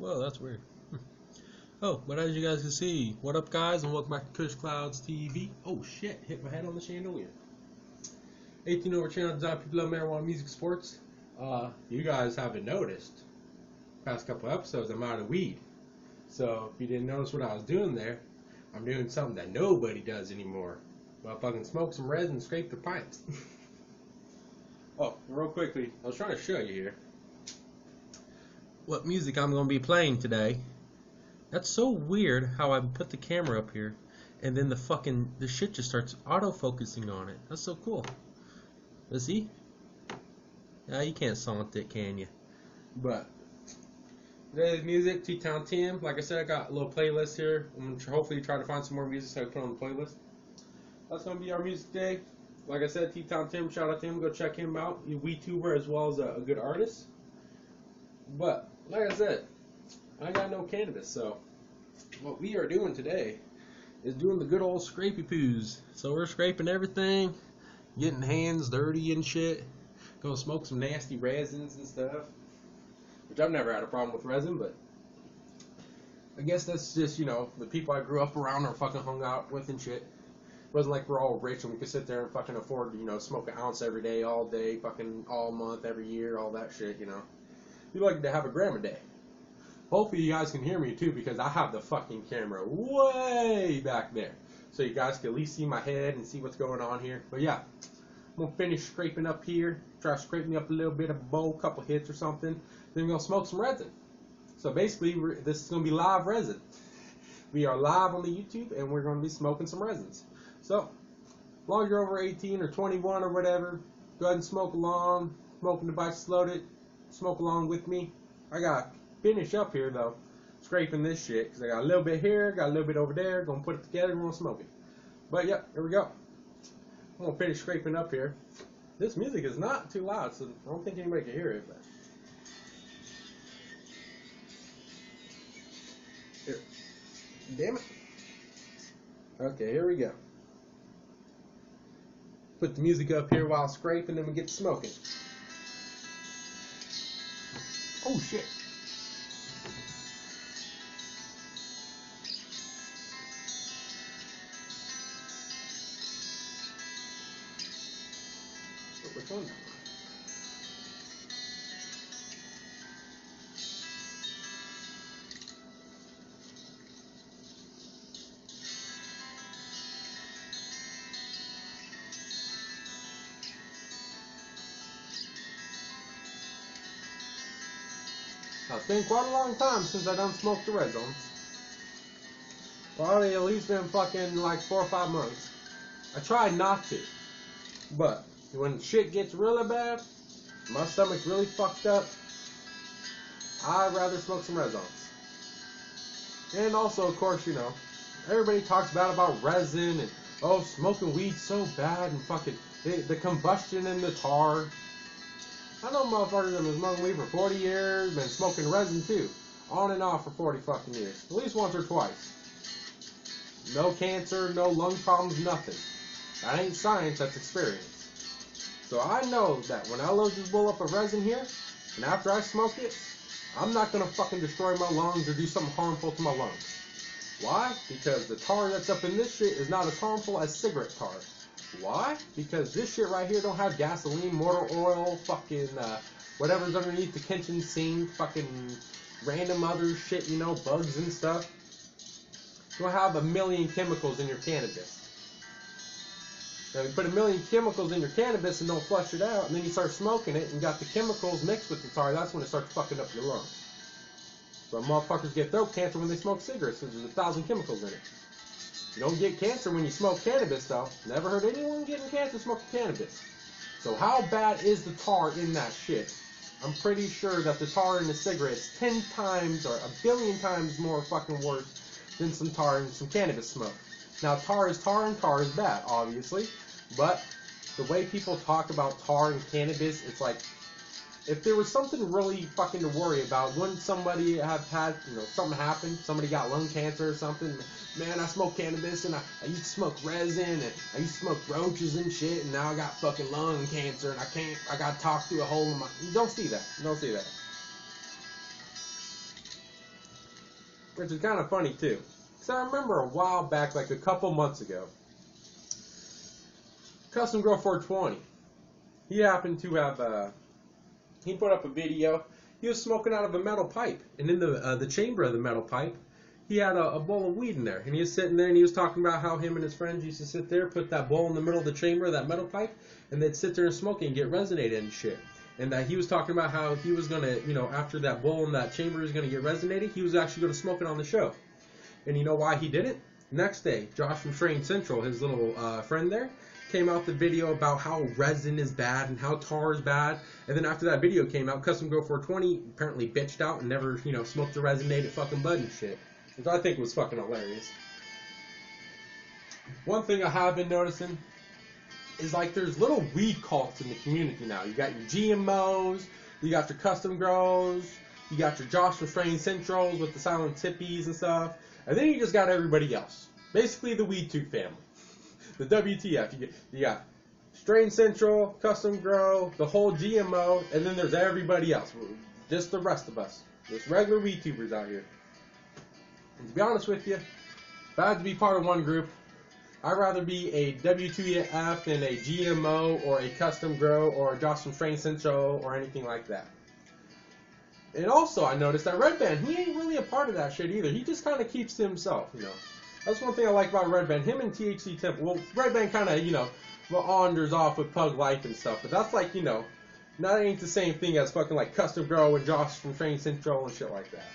Whoa, that's weird. Oh, but as you guys can see, what up, guys, and welcome back to Kush Clouds TV. Oh shit, hit my head on the chandelier. 18 over channel design, people love marijuana, music, sports. You guys haven't noticed, past couple episodes, I'm out of weed. So if you didn't notice what I was doing there, I'm doing something that nobody does anymore. Well, fucking smoke some resin and scrape the pipes. Oh, real quickly, I was trying to show you here what music I'm going to be playing today. That's so weird how I put the camera up here and then the shit just starts auto-focusing on it. That's so cool. Let's see. Yeah, you can't saunt it, can you? But today's music, T-Town Tim. Like I said, I got a little playlist here. I'm going to hopefully try to find some more music so I can put on the playlist. That's going to be our music today. Like I said, T-Town Tim, shout out to him. Go check him out. He's a VTuber as well as a good artist. But, like I said, I got no cannabis, so what we are doing today is doing the good old scrapey poos. So we're scraping everything, getting hands dirty and shit. Gonna smoke some nasty resins and stuff, which I've never had a problem with resin, but I guess that's just, you know, the people I grew up around or fucking hung out with and shit. It wasn't like we're all rich and we could sit there and fucking afford to, you know, smoke an ounce every day, all day, fucking all month, every year, all that shit, you know. We like to have a gram a day. Hopefully you guys can hear me too, because I have the fucking camera way back there. So you guys can at least see my head and see what's going on here. But yeah, I'm going to finish scraping up here. Try scraping up a little bit of a bowl, couple hits or something. Then we're going to smoke some resin. So basically, this is going to be live resin. We are live on the YouTube and we're going to be smoking some resins. So, as long as you're over 18 or 21 or whatever, go ahead and smoke along. Smoking device loaded. Smoke along with me. I got finish up here though, scraping this shit, because I got a little bit here, got a little bit over there, gonna put it together and we're gonna smoke it. But yep, here we go. I'm gonna finish scraping up here. This music is not too loud, so I don't think anybody can hear it, but here. Damn it. Okay, here we go. Put the music up here while scraping, then we get to smoking. Oh shit. Which one? Now, it's been quite a long time since I done smoked the red zones. Probably at least been fucking like 4 or 5 months. I tried not to, but when shit gets really bad, my stomach's really fucked up, I'd rather smoke some red zones. And also, of course, you know, everybody talks bad about resin and, oh, smoking weed's so bad and fucking the combustion in the tar. I know motherfuckers that have been smoking weed for 40 years, been smoking resin too, on and off for 40 fucking years, at least once or twice. No cancer, no lung problems, nothing. That ain't science, that's experience. So I know that when I load this bowl up of resin here, and after I smoke it, I'm not going to fucking destroy my lungs or do something harmful to my lungs. Why? Because the tar that's up in this shit is not as harmful as cigarette tar. Why? Because this shit right here don't have gasoline, motor oil, fucking whatever's underneath the kitchen sink, fucking random other shit, you know, bugs and stuff. You don't have a million chemicals in your cannabis. Now, you put a million chemicals in your cannabis and don't flush it out, and then you start smoking it and got the chemicals mixed with the tar, that's when it starts fucking up your lungs. So motherfuckers get throat cancer when they smoke cigarettes because there's 1,000 chemicals in it. You don't get cancer when you smoke cannabis, though. Never heard anyone getting cancer smoking cannabis. So how bad is the tar in that shit? I'm pretty sure that the tar in the cigarette is 10 times or a billion times more fucking worse than some tar in some cannabis smoke. Now, tar is tar and tar is bad, obviously. But the way people talk about tar and cannabis, it's like, if there was something really fucking to worry about, wouldn't somebody have had, you know, something happen? Somebody got lung cancer or something? Man, I smoke cannabis and I used to smoke resin and I used to smoke roaches and shit and now I got fucking lung cancer and I got to talk through a hole in my... You don't see that. You don't see that. which is kind of funny too. Because I remember a while back, like a couple months ago, Custom Grow 420, he happened to have, he put up a video. He was smoking out of a metal pipe, and in the chamber of the metal pipe, he had a bowl of weed in there, and he was sitting there, and he was talking about how him and his friends used to sit there, put that bowl in the middle of the chamber of that metal pipe, and they'd sit there and smoke it and get resonated and shit. And that he was talking about how he was going to, you know, after that bowl in that chamber was going to get resonated, he was actually going to smoke it on the show. And you know why he did it? Next day, Josh from Strain Central, his little friend there, came out the video about how resin is bad and how tar is bad. And then after that video came out, Custom Grow 420 apparently bitched out and never, you know, smoked the resonated fucking bud and shit. Which I think was fucking hilarious. One thing I have been noticing is like there's little weed cults in the community now. You got your GMOs, you got your Custom Grows, you got your Josh from Strain Centrals with the silent tippies and stuff. And then you just got everybody else. Basically the Weed Tube family. The WTF. You got Strain Central, Custom Grow, the whole GMO, and then there's everybody else. Just the rest of us. Just regular Weed Tubers out here. And to be honest with you, if I had to be part of one group, I'd rather be a W2F than a GMO or a Custom Grow or a Josh from Strain Central or anything like that. And also, I noticed that Red Band, he ain't really a part of that shit either. He just kind of keeps to himself, you know. That's one thing I like about Red Band. Him and THC Temple. Well, Red Band kind of, you know, wanders off with Pug Life and stuff. But that's like, you know, that ain't the same thing as fucking like Custom Grow and Josh from Strain Central and shit like that.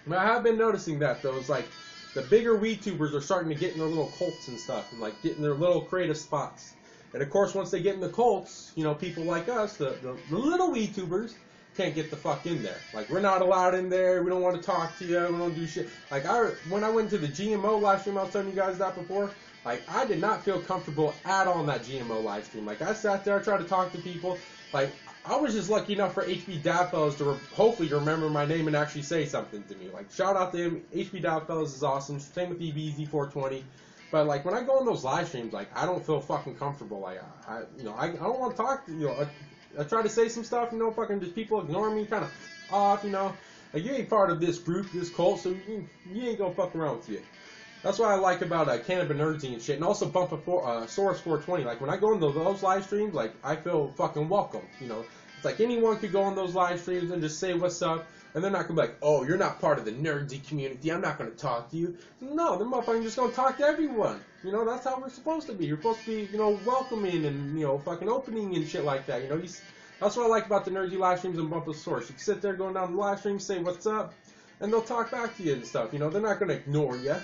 I mean, I have been noticing that, though. It's like the bigger weed tubers are starting to get in their little cults and stuff. And like getting their little creative spots. And of course, once they get in the cults, you know, people like us, the little weed tubers, can't get the fuck in there. Like, we're not allowed in there. We don't want to talk to you. We don't do shit. Like, when I went to the GMO live stream, I was telling you guys that before. Like, I did not feel comfortable at all in that GMO live stream. Like, I sat there, I tried to talk to people. Like, I was just lucky enough for HB Dabfellas to hopefully remember my name and actually say something to me. Like, shout out to him. HB Dabfellas is awesome. Same with EBZ420. But, like, when I go on those live streams, like, I don't feel fucking comfortable. Like, I don't want to talk to, you know, I try to say some stuff, you know, fucking just people ignore me, kind of off, you know. Like, you ain't part of this group, this cult, so you ain't gonna fuck around with you. That's what I like about Cannabinoidsy and shit, and also Source 420. Like, when I go into those live streams, like, I feel fucking welcome, you know. It's like anyone could go on those live streams and just say what's up, and they're not gonna be like, oh, you're not part of the nerdy community, I'm not gonna talk to you. No, they're motherfucking just gonna talk to everyone. You know, that's how we're supposed to be. You're supposed to be, you know, welcoming and, you know, fucking opening and shit like that. You know, that's what I like about the nerdy live streams and Bump of Source. You can sit there going down the live stream, say what's up, and they'll talk back to you and stuff. You know, they're not gonna ignore you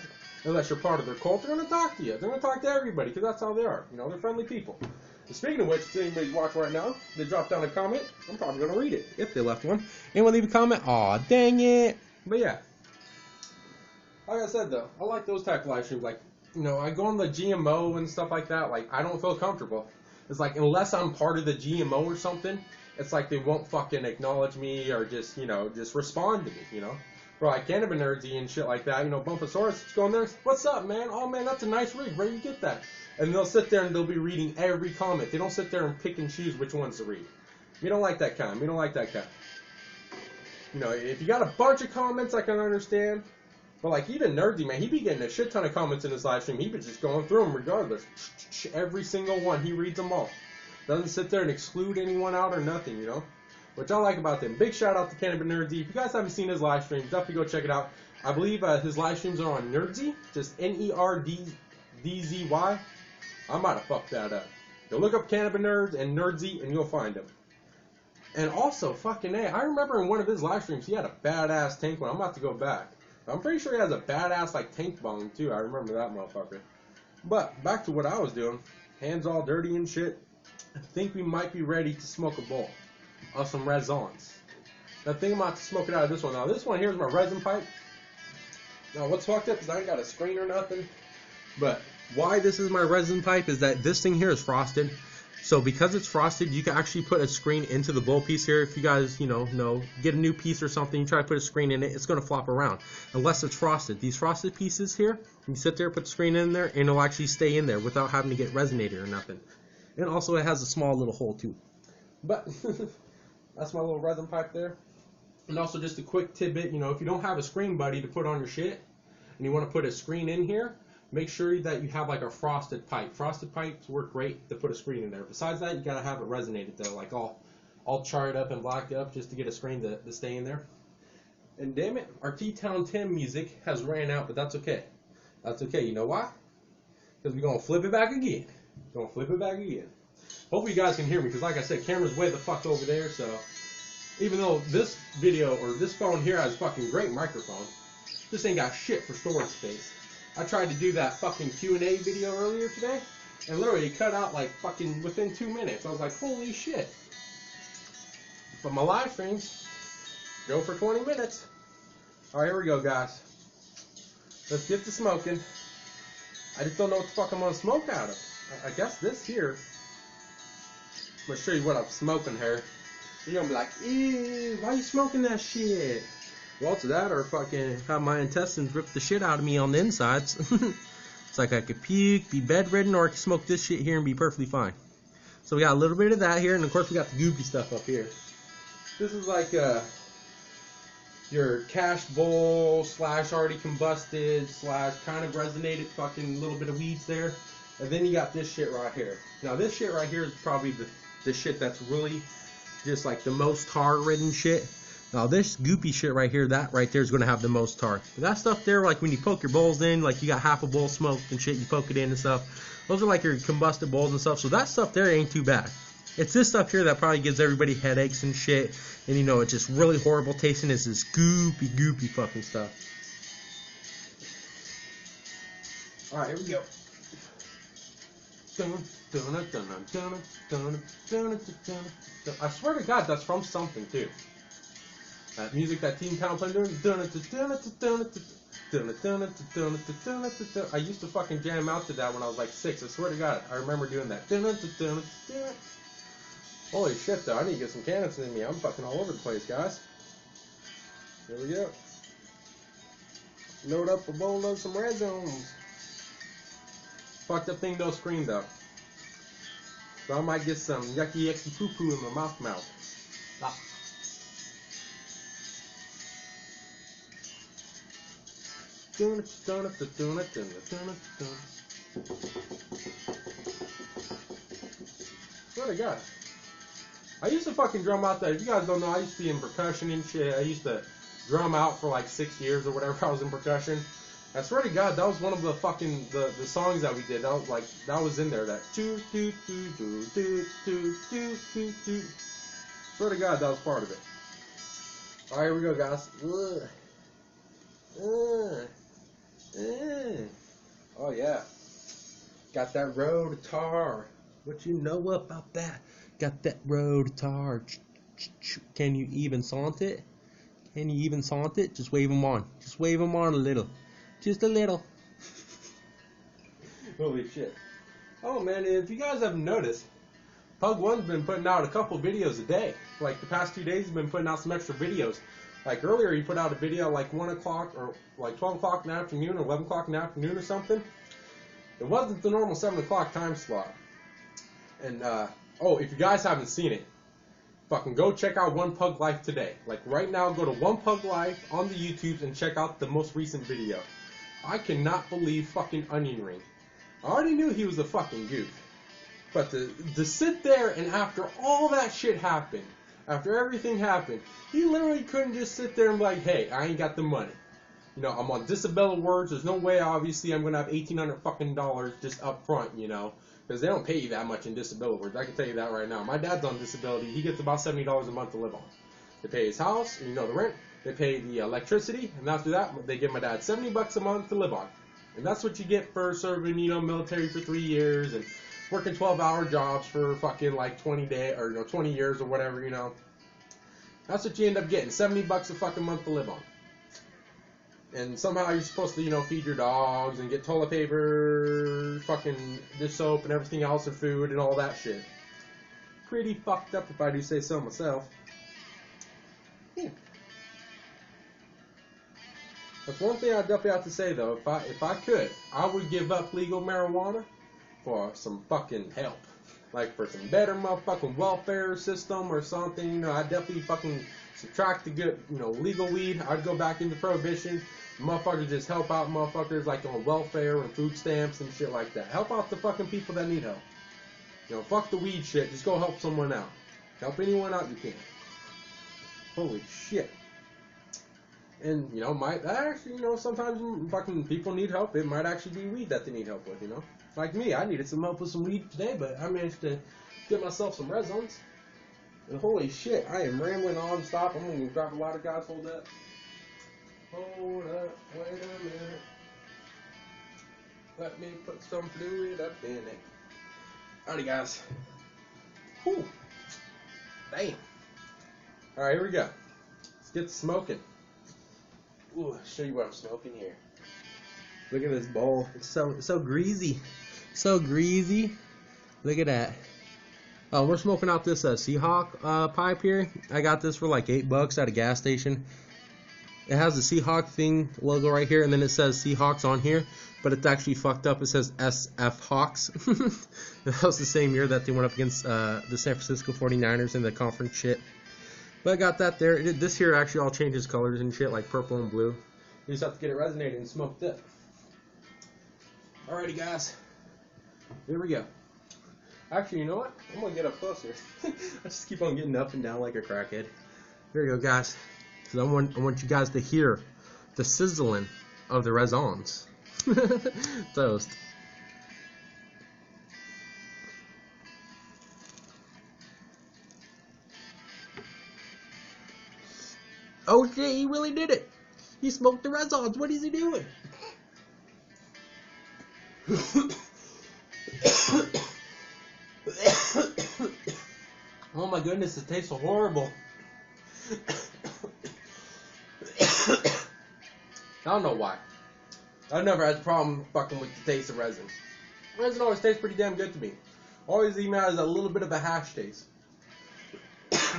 unless you're part of their cult. They're gonna talk to you. They're gonna talk to everybody because that's how they are. You know, they're friendly people. And speaking of which, if anybody's watching right now, they drop down a comment, I'm probably going to read it, if they left one. Anyone leave a comment? Aw, dang it. But yeah. Like I said, though, I like those type of live streams. Like, you know, I go on the GMO and stuff like that. Like, I don't feel comfortable. It's like, unless I'm part of the GMO or something, it's like they won't fucking acknowledge me or just, you know, just respond to me, you know. For like Cannabinoidsy and shit like that, you know, Bumpasaurus, just go in there, what's up, man? Oh, man, that's a nice rig. Where you get that? And they'll sit there and they'll be reading every comment. They don't sit there and pick and choose which ones to read. We don't like that kind. We don't like that kind. You know, if you got a bunch of comments, I can understand. But like even Nerdy, man, he be getting a shit ton of comments in his live stream. He be just going through them regardless. Every single one, he reads them all. Doesn't sit there and exclude anyone out or nothing, you know. Which I like about them. Big shout out to Cannabinoidsy. If you guys haven't seen his live streams, definitely go check it out. I believe his live streams are on Nerdsy, just Nerdzzy. I might have fucked that up. Go look up Cannabinoids and Nerdsy and you'll find him. And also, fucking A, I remember in one of his live streams he had a badass tank one. I'm about to go back. I'm pretty sure he has a badass like tank bong too. I remember that motherfucker. But back to what I was doing. Hands all dirty and shit. I think we might be ready to smoke a bowl of some Rezzins. Now think about smoking out of this one. Now this one here is my resin pipe. Now what's fucked up is I ain't got a screen or nothing. But why this is my resin pipe is that this thing here is frosted. So because it's frosted, you can actually put a screen into the bowl piece here. If you guys, you know, get a new piece or something, you try to put a screen in it, it's going to flop around. Unless it's frosted. These frosted pieces here, you sit there, put the screen in there, and it'll actually stay in there without having to get resonated or nothing. And also it has a small little hole too. But that's my little resin pipe there. And also just a quick tidbit, you know, if you don't have a screen buddy to put on your shit, and you want to put a screen in here, make sure that you have like a frosted pipe. Frosted pipes work great to put a screen in there. Besides that, you gotta have it resonated though, like all charred up and blacked up just to get a screen to stay in there. And damn it, our T-Town Tim music has ran out, but that's okay. That's okay. You know why? Because we're gonna flip it back again. Hopefully you guys can hear me, because like I said, camera's way the fuck over there, so even though this video or this phone here has fucking great microphone, this ain't got shit for storage space. I tried to do that fucking Q&A video earlier today, and literally it cut out like fucking within 2 minutes. I was like, holy shit. But my live streams go for 20 minutes. Alright, here we go, guys. Let's get to smoking. I just don't know what the fuck I'm gonna smoke out of. I guess this here. I'm gonna show you what I'm smoking here. You're gonna be like, ew, why you smoking that shit? Well, to that or fucking have my intestines rip the shit out of me on the insides. It's like I could puke, be bedridden, or I could smoke this shit here and be perfectly fine. So we got a little bit of that here, and of course we got the goopy stuff up here. This is like your cash bowl / already combusted / kind of resonated fucking little bit of weeds there. And then you got this shit right here. Now this shit right here is probably the shit that's really just like the most tar ridden shit. Now this goopy shit right here, that right there is going to have the most tar. But that stuff there, like when you poke your bowls in, like you got half a bowl smoked and shit, you poke it in and stuff. Those are like your combusted bowls and stuff. So that stuff there ain't too bad. It's this stuff here that probably gives everybody headaches and shit. And you know, it's just really horrible tasting. It's this goopy fucking stuff. Alright, here we go. I swear to God, that's from something too. That music that Teen Town played doing. I used to fucking jam out to that when I was like 6. I swear to God, I remember doing that. Holy shit, though, I need to get some cannons in me. I'm fucking all over the place, guys. Here we go. Load up a bowl of some Rezzin. Fucked up thing, no scream though. So I might get some yucky poo poo in my mouth. Ah. Swear to God. I used to fucking drum out that. If you guys don't know, I used to be in percussion and shit. I used to drum out for like 6 years or whatever I was in percussion. I swear to God, that was one of the fucking the songs that we did. That was like that was in there. That doo doo doo doo doo doo doo doo doo. Swear to God, that was part of it. All right, here we go, guys. Oh yeah, got that road tar. What you know about that? Got that road tar. Can you even saunt it? Can you even saunt it? Just wave them on. Just wave them on a little. Just a little. Holy shit. Oh man, if you guys haven't noticed, Pug One's been putting out a couple videos a day. Like the past 2 days, he's been putting out some extra videos. Like earlier, he put out a video like 1 o'clock or like 12 o'clock in the afternoon or 11 o'clock in the afternoon or something. It wasn't the normal 7 o'clock time slot. And, oh, if you guys haven't seen it, fucking go check out One Pug Life today. Like right now, go to One Pug Life on the YouTubes and check out the most recent video. I cannot believe fucking Onion Ring. I already knew he was a fucking goof. But to sit there and after all that shit happened, after everything happened, he literally couldn't just sit there and be like, hey, I ain't got the money. You know, I'm on disability words. There's no way, obviously, I'm going to have $1,800 fucking dollars just up front, you know. Because they don't pay you that much in disability words. I can tell you that right now. My dad's on disability. He gets about $70 a month to live on. They pay his house, you know, the rent. They pay the electricity. And after that, they give my dad $70 a month to live on. And that's what you get for serving, you know, military for 3 years and working 12-hour jobs for fucking like 20 years or whatever, you know. That's what you end up getting, $70 a fucking month to live on. And somehow you're supposed to, you know, feed your dogs and get toilet paper, fucking dish soap and everything else and food and all that shit. Pretty fucked up if I do say so myself. Yeah. That's one thing I definitely have to say though. If I could, I would give up legal marijuana for some fucking help. Like for some better motherfucking welfare system or something, you know, I'd definitely fucking subtract the good, legal weed. I'd go back into prohibition. Motherfuckers just help out motherfuckers like on welfare and food stamps and shit like that. Help out the fucking people that need help. Fuck the weed shit. Just go help someone out. Help anyone out you can. Holy shit. And, might actually, sometimes fucking people need help. It might actually be weed that they need help with, Like me, I needed some help with some weed today, but I managed to get myself some Rezzins. And holy shit, I am rambling non-stop. I'm going to drop a lot of guys. Hold up. Hold up. Wait a minute. Let me put some fluid up in it. Alrighty, guys. Whew. Damn. Alright, here we go. Let's get smoking. Ooh, I'll show you what I'm smoking here. Look at this bowl. It's so greasy. So greasy. Look at that. Oh, we're smoking out this Seahawk pipe here. I got this for like $8 at a gas station. It has the Seahawk thing logo right here, and then it says Seahawks on here, but it's actually fucked up. It says SF Hawks. That was the same year that they went up against the San Francisco 49ers in the conference shit. But I got that there. This here actually all changes colors and shit, like purple and blue. You just have to get it resonated and smoked up. Alrighty, guys. Here we go. Actually, you know what? I'm going to get up closer. I just keep on getting up and down like a crackhead. Here we go, guys. So I want you guys to hear the sizzling of the Rezzins. Toast. Oh shit, he really did it. He smoked the Rezzins. What is he doing? Oh my goodness, it tastes so horrible. I don't know why. I've never had a problem fucking with the taste of resin. Resin always tastes pretty damn good to me. Always even has a little bit of a hash taste.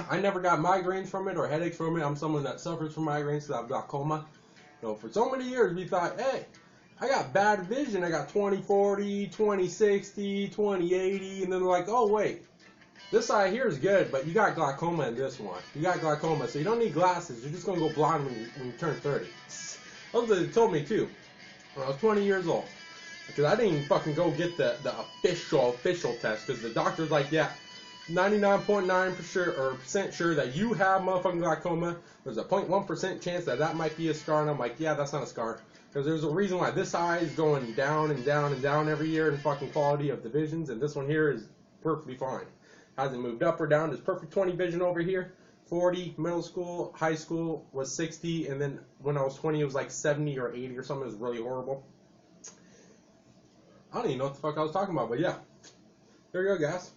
I never got migraines from it or headaches from it. I'm someone that suffers from migraines because I have glaucoma. For so many years we thought, hey, I got bad vision. I got 20/40, 20/60, 20/80, and then they're like, oh wait, this eye here is good, but you got glaucoma in this one. You got glaucoma, so you don't need glasses. You're just gonna go blind when you turn 30. That's what they told me too when I was 20 years old. Because I didn't even fucking go get the official test, because the doctor's like, yeah, 99.9% sure that you have motherfucking glaucoma. There's a 0.1% chance that might be a scar, and I'm like, yeah, that's not a scar. Because there's a reason why this eye is going down and down and down every year in fucking quality of the visions, and this one here is perfectly fine. Hasn't moved up or down. There's perfect 20 vision over here. 40, middle school, high school was 60, and then when I was 20 it was like 70 or 80 or something. It was really horrible. I don't even know what the fuck I was talking about, but yeah. There you go, guys.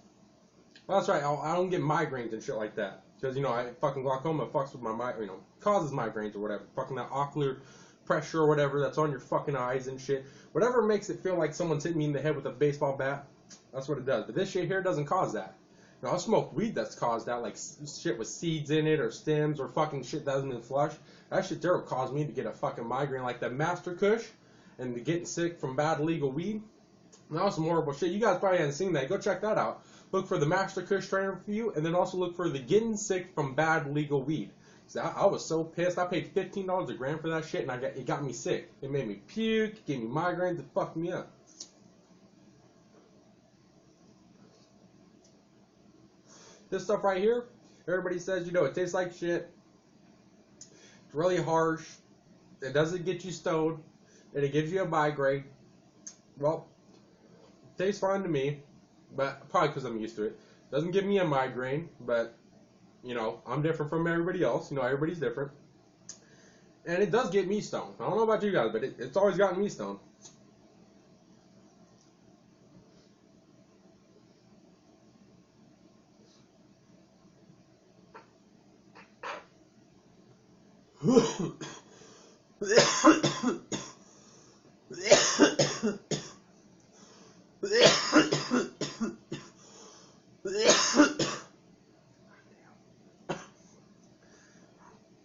Well, that's right. I don't get migraines and shit like that. Because, I fucking glaucoma fucks with my, causes migraines or whatever. Fucking that ocular pressure or whatever that's on your fucking eyes and shit. Whatever makes it feel like someone's hitting me in the head with a baseball bat, that's what it does. But this shit here doesn't cause that. I've smoked weed that's caused that, like shit with seeds in it or stems or fucking shit that hasn't been flushed. That shit there will cause me to get a fucking migraine, like the Master Kush and the getting sick from bad illegal weed. And that was some horrible shit. You guys probably haven't seen that. Go check that out. Look for the Master Kush strain review, and then also look for the getting sick from bad legal weed. So I was so pissed. I paid $15 a gram for that shit, and it got me sick. It made me puke, it gave me migraines, it fucked me up. This stuff right here, everybody says, it tastes like shit. It's really harsh. It doesn't get you stoned, and it gives you a migraine. Well, it tastes fine to me, but probably because I'm used to it. Doesn't give me a migraine, but, I'm different from everybody else. Everybody's different. And it does get me stoned. I don't know about you guys, but it's always gotten me stoned.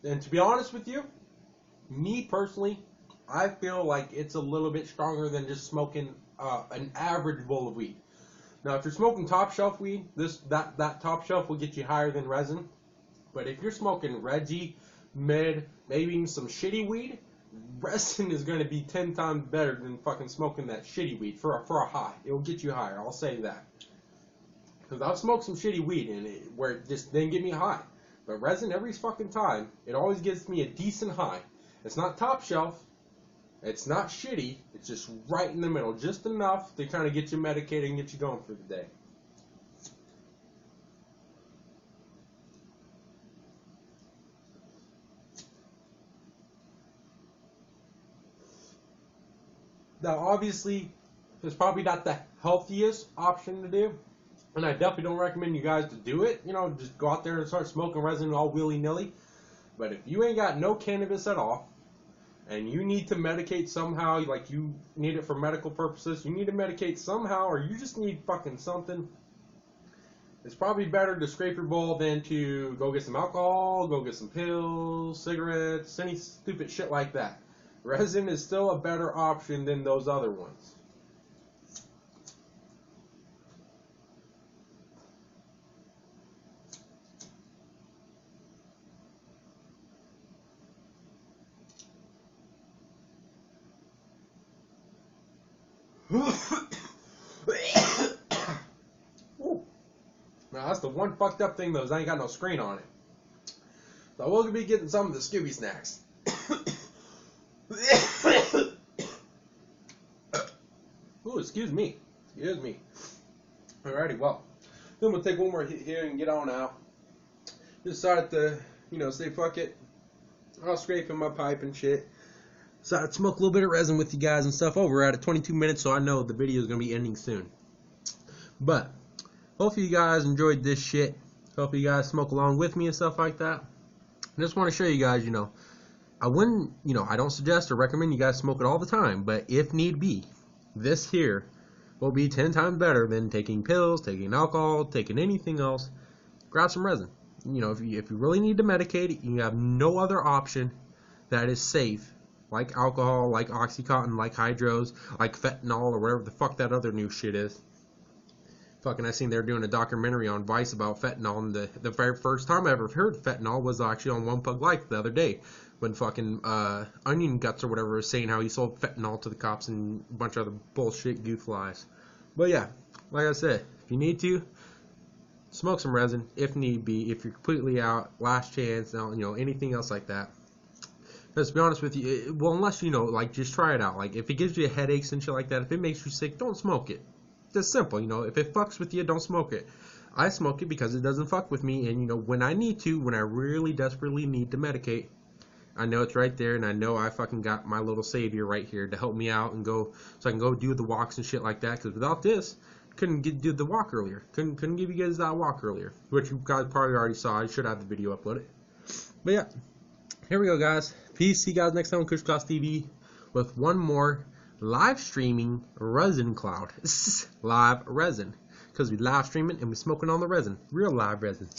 And to be honest with you, me personally, I feel like it's a little bit stronger than just smoking an average bowl of weed. Now, if you're smoking top shelf weed, that top shelf will get you higher than resin. But if you're smoking Reggie, mid, maybe even some shitty weed, Resin is going to be 10 times better than fucking smoking that shitty weed for a high. It will get you higher, I'll say that. Because I've smoked some shitty weed where it just didn't get me high. But Resin, every fucking time, it always gives me a decent high. It's not top shelf. It's not shitty. It's just right in the middle. Just enough to kind of get you medicated and get you going for the day. Now, obviously, it's probably not the healthiest option to do. And I definitely don't recommend you guys to do it. You know, just go out there and start smoking resin all willy-nilly. But if you ain't got no cannabis at all, and you need to medicate somehow, like you need it for medical purposes, you need to medicate somehow, or you just need fucking something, it's probably better to scrape your bowl than to go get some alcohol, go get some pills, cigarettes, any stupid shit like that. Resin is still a better option than those other ones. Now that's the one fucked up thing though, is I ain't got no screen on it. So I will be getting some of the Scooby snacks. Ooh, excuse me. Excuse me. Alrighty, well. Then we'll take one more hit here and get on out. Decided to, say fuck it. I'll scrape in my pipe and shit. Decided to smoke a little bit of resin with you guys and stuff. Oh, we're at 22 minutes, so I know the video is going to be ending soon. But, hopefully you guys enjoyed this shit. Hopefully you guys smoke along with me and stuff like that. I just want to show you guys, I wouldn't, I don't suggest or recommend you guys smoke it all the time, but if need be, this here will be 10 times better than taking pills, taking alcohol, taking anything else. Grab some resin. If you really need to medicate it, you have no other option that is safe, like alcohol, like Oxycontin, like hydros, like fentanyl, or whatever the fuck that other new shit is. Fucking, I seen they were doing a documentary on Vice about fentanyl, and the very first time I ever heard fentanyl was actually on One Pug Life the other day, when fucking Onion Guts or whatever was saying how he sold fentanyl to the cops and a bunch of other bullshit goof lies. But yeah, like I said, if you need to, smoke some resin if need be. If you're completely out, last chance, anything else like that. Because to be honest with you, well, unless just try it out. Like if it gives you headaches and shit like that, if it makes you sick, don't smoke it. It's simple, if it fucks with you, don't smoke it. I smoke it because it doesn't fuck with me, and when I need to, when I really desperately need to medicate, I know it's right there, and I know I fucking got my little savior right here to help me out and go, so I can go do the walks and shit like that. Because without this, couldn't do the walk earlier. Couldn't give you guys that walk earlier, which you guys probably already saw. I should have the video uploaded. But yeah, here we go, guys. Peace. See you guys next time on Videocast TV with one more live streaming resin cloud. Live resin. Because we live streaming and we smoking on the resin. Real live resin.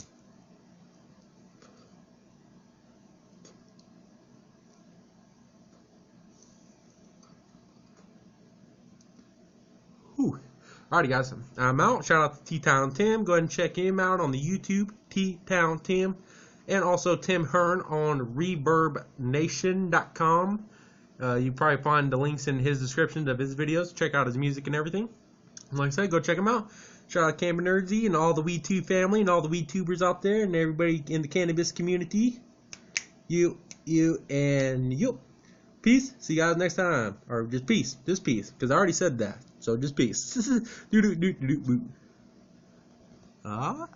Whew. Alrighty guys, I'm out. Shout out to T-Town Tim. Go ahead and check him out on the YouTube, T-Town Tim. And also Tim Hearn on ReverbNation.com. You probably find the links in his description of his videos. Check out his music and everything. And like I said, go check him out. Shout out Camper Nerdsy and all the Weed Tube family and all the Weed Tubers out there and everybody in the cannabis community. You, and you. Peace. See you guys next time. Or just peace. Just peace. Because I already said that. So just peace. Ah.